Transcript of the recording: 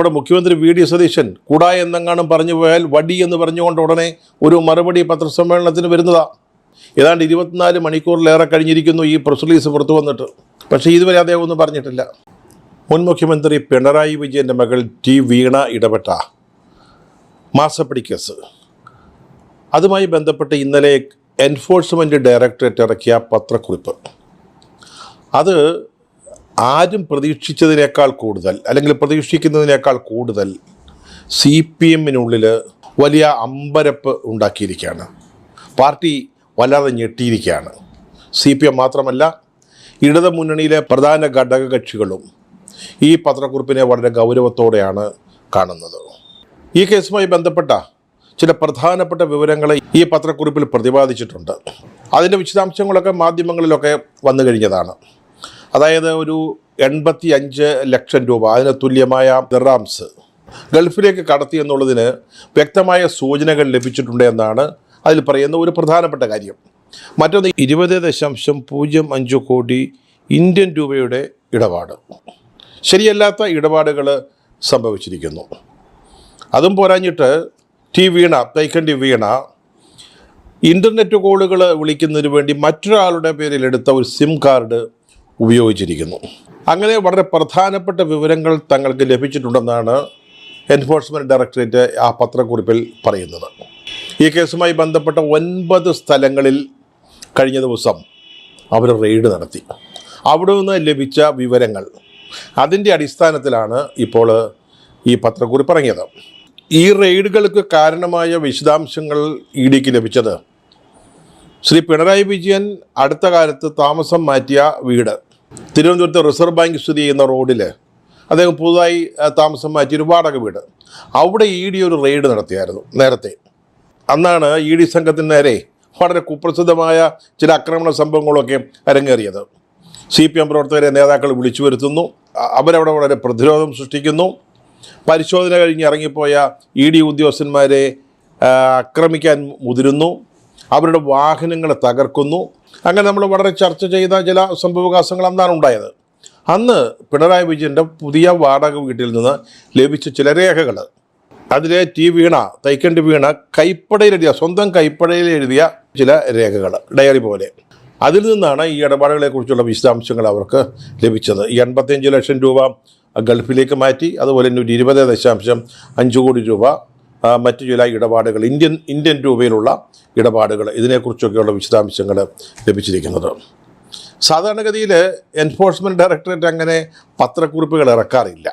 നമ്മുടെ മുഖ്യമന്ത്രി വി.ഡി. സതീശൻ കൂടാ എന്നെങ്ങാനും പറഞ്ഞു പോയാൽ വടി എന്ന് പറഞ്ഞുകൊണ്ട് ഉടനെ ഒരു മറുപടി പത്രസമ്മേളനത്തിന് വരുന്നതാണ്. ഏതാണ്ട് 24 മണിക്കൂറിലേറെ കഴിഞ്ഞിരിക്കുന്നു ഈ പ്രസ് റിലീസ് പുറത്തു വന്നിട്ട്. പക്ഷേ ഇതുവരെ അദ്ദേഹം ഒന്നും പറഞ്ഞിട്ടില്ല. മുൻ മുഖ്യമന്ത്രി പിണറായി വിജയൻ്റെ മകൾ ടി. വീണ ഇടപെട്ട മാസപ്പടി കേസ്, അതുമായി ബന്ധപ്പെട്ട് ഇന്നലെ എൻഫോഴ്സ്മെൻറ്റ് ഡയറക്ടറേറ്റ് ഇറക്കിയ പത്രക്കുറിപ്പ്, അത് ആരും പ്രതീക്ഷിച്ചതിനേക്കാൾ കൂടുതൽ, അല്ലെങ്കിൽ പ്രതീക്ഷിക്കുന്നതിനേക്കാൾ കൂടുതൽ CPM-നുള്ളിൽ വലിയ അമ്പരപ്പ് ഉണ്ടാക്കിയിരിക്കുകയാണ്. പാർട്ടി വല്ലാതെ ഞെട്ടിയിരിക്കുകയാണ്. CPM മാത്രമല്ല, ഇടത് മുന്നണിയിലെ പ്രധാന ഘടകകക്ഷികളും ഈ പത്രക്കുറിപ്പിനെ വളരെ ഗൗരവത്തോടെയാണ് കാണുന്നത്. ഈ കേസുമായി ബന്ധപ്പെട്ട ചില പ്രധാനപ്പെട്ട വിവരങ്ങൾ ഈ പത്രക്കുറിപ്പിൽ പ്രതിപാദിച്ചിട്ടുണ്ട്. അതിൻ്റെ വിശദാംശങ്ങളൊക്കെ മാധ്യമങ്ങളിലൊക്കെ വന്നു കഴിഞ്ഞതാണ്. അതായത് ഒരു 85 ലക്ഷം രൂപ, അതിന് തുല്യമായ ദിർഹാംസ് ഗൾഫിലേക്ക് കടത്തി എന്നുള്ളതിന് വ്യക്തമായ സൂചനകൾ ലഭിച്ചിട്ടുണ്ട് എന്നാണ് അതിൽ പറയുന്ന ഒരു പ്രധാനപ്പെട്ട കാര്യം. മറ്റൊന്ന് 20.05 കോടി ഇന്ത്യൻ രൂപയുടെ ഇടപാട്, ശരിയല്ലാത്ത ഇടപാടുകൾ സംഭവിച്ചിരിക്കുന്നു. അതും പോരാഞ്ഞിട്ട് വീണ, തൈക്കണ്ടി വീണ ഇൻ്റർനെറ്റ് കോളുകൾ വിളിക്കുന്നതിന് വേണ്ടി മറ്റൊരാളുടെ പേരിൽ എടുത്ത ഒരു സിം കാർഡ് ഉപയോഗിച്ചിരിക്കുന്നു. അങ്ങനെ വളരെ പ്രധാനപ്പെട്ട വിവരങ്ങൾ തങ്ങൾക്ക് ലഭിച്ചിട്ടുണ്ടെന്നാണ് എൻഫോഴ്സ്മെൻറ്റ് ഡയറക്ടറേറ്റ് ആ പത്രക്കുറിപ്പിൽ പറയുന്നത്. ഈ കേസുമായി ബന്ധപ്പെട്ട 9 സ്ഥലങ്ങളിൽ കഴിഞ്ഞ ദിവസം അവർ റെയ്ഡ് നടത്തി. അവിടെ നിന്ന് ലഭിച്ച വിവരങ്ങൾ, അതിൻ്റെ അടിസ്ഥാനത്തിലാണ് ഇപ്പോൾ ഈ പത്രക്കുറിപ്പ് ഇറങ്ങിയത്. ഈ റെയ്ഡുകൾക്ക് കാരണമായ വിശദാംശങ്ങൾ EDക്ക് ലഭിച്ചത് ശ്രീ പിണറായി വിജയൻ അടുത്ത കാലത്ത് താമസം മാറ്റിയ വീട്, തിരുവനന്തപുരത്ത് റിസർവ് ബാങ്ക് സ്ഥിതി ചെയ്യുന്ന റോഡിൽ അദ്ദേഹം പുതുതായി താമസം മാറ്റിയൊരു വാടക വീട്, അവിടെ ED ഒരു റെയ്ഡ് നടത്തിയായിരുന്നു നേരത്തെ. അന്നാണ് ED സംഘത്തിന് നേരെ വളരെ കുപ്രസിദ്ധമായ ചില ആക്രമണ സംഭവങ്ങളൊക്കെ അരങ്ങേറിയത്. CPM പ്രവർത്തകരെ നേതാക്കൾ വിളിച്ചു വരുത്തുന്നു, അവരവിടെ വളരെ പ്രതിരോധം സൃഷ്ടിക്കുന്നു. പരിശോധന കഴിഞ്ഞ് ഇറങ്ങിപ്പോയ ED ഉദ്യോഗസ്ഥന്മാരെ ആക്രമിക്കാൻ മുതിരുന്നു, അവരുടെ വാഹനങ്ങൾ തകർക്കുന്നു. അങ്ങനെ നമ്മൾ വളരെ ചർച്ച ചെയ്ത ചില സംഭവവികാസങ്ങൾ അന്നാണ് ഉണ്ടായത്. അന്ന് പിണറായി വിജയൻ്റെ പുതിയ വാടക വീട്ടിൽ നിന്ന് ലഭിച്ച ചില രേഖകൾ, അതിൽ വീണ, തൈക്കണ്ടി വീണ കൈപ്പടയിലെഴുതിയ, സ്വന്തം കൈപ്പടയിൽ എഴുതിയ ചില രേഖകൾ, ഡയറി പോലെ, അതിൽ നിന്നാണ് ഈ ഇടപാടുകളെക്കുറിച്ചുള്ള വിശദാംശങ്ങൾ അവർക്ക് ലഭിച്ചത്. ഈ 85 ലക്ഷം രൂപ ഗൾഫിലേക്ക് മാറ്റി, അതുപോലെ തന്നെ 20.5 കോടി രൂപ മറ്റു ചില ഇടപാടുകൾ, ഇന്ത്യൻ രൂപയിലുള്ള ഇടപാടുകൾ, ഇതിനെക്കുറിച്ചൊക്കെയുള്ള വിശദാംശങ്ങൾ ലഭിച്ചിരിക്കുന്നത്. സാധാരണഗതിയിൽ എൻഫോഴ്സ്മെൻറ്റ് ഡയറക്ടറേറ്റ് അങ്ങനെ പത്രക്കുറിപ്പുകൾ ഇറക്കാറില്ല.